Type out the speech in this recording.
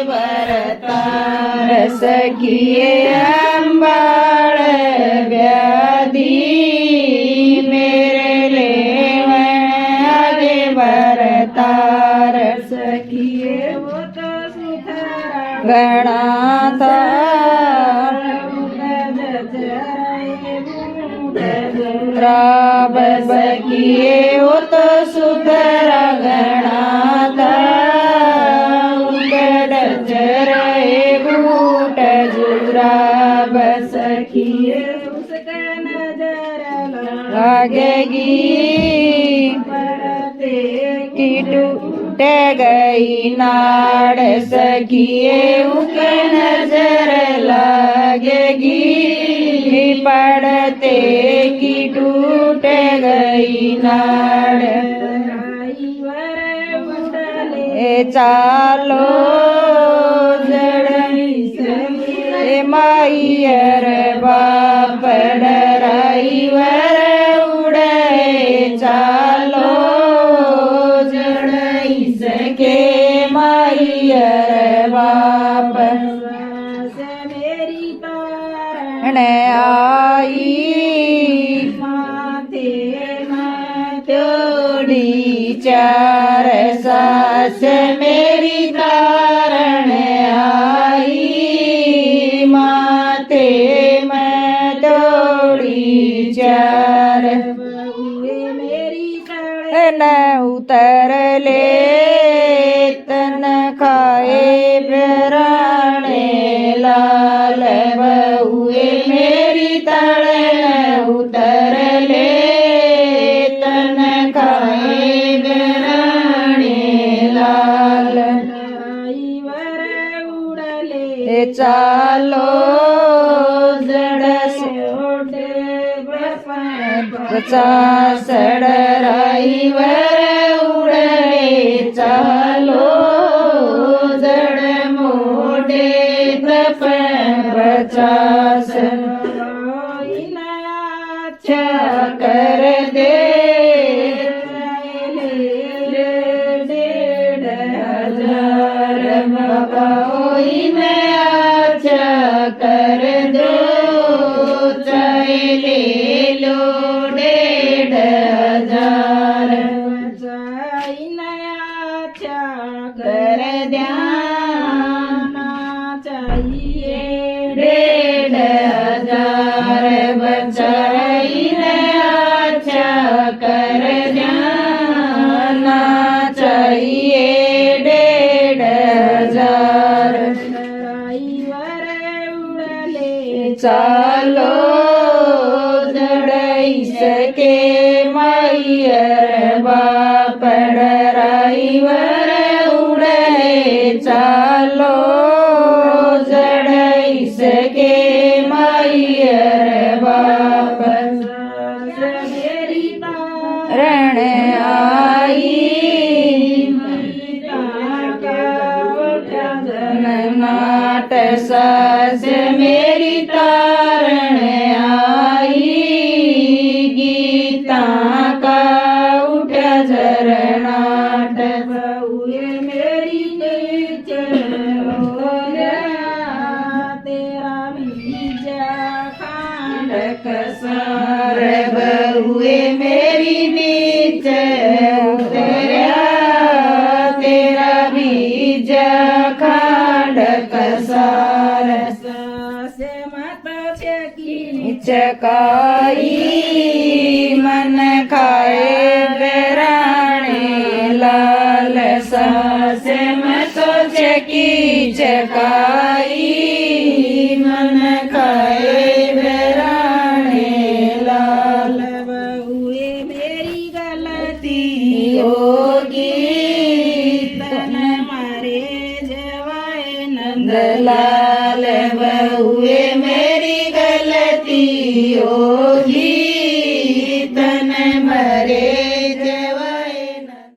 वरतार सखिए अंबाड़ व्याधि मेरे लेवण आगे वरतार सखिए वो तो सुथरा गणा था सखिए वो तो सुथरा गणा था बूट जुराब सखिए उसका नजर लगेगी पड़ते की टूट गई नाड़ सखिए उसका नजर लगेगी पड़ते की टूट गई नाड़ चालो माइयर बाप डराइवर उड़े चालो जड़ सके माइयर बाप मेरी तारण आई माथे तोड़ी चार सास मेरी तारण आई माथे में तोड़ी चार मेरी न उतर ले तन खाए बेराणे लाल बहुए मेरी तड़न उतर ले तन खाए बेराणे लाल उड़ले चालो जड़ पचास डराइवर उड़े चालो जड़ मोटे पचास अच्छा कर दे 1,500 बाबा में अच्छा कर दो चाहे ले लो 1,500 अच्छा कर देना चाहिए 1,500 बचाई अच्छा कर देना चाहिए 1,500 चालो जड़ई सके मैयर बाप डराइवर उड़े चालो जड़ई सके मैयर बाप रण आई नाट सास मेरी तारण आई गीता का उठा झरनाट बहुए मेरी तेरा बीजा खांड कसार बहुए मेरी बीच उतरा तेरा बीजा खांड कसार से मत चकाई मन खाए बेराणे लाल सास मत चकी चकाई मन खाए बेराणे लाल बहुए मेरी गलती होगी तन मारे जवाए नंदलाल बहुए मेरी गलती हो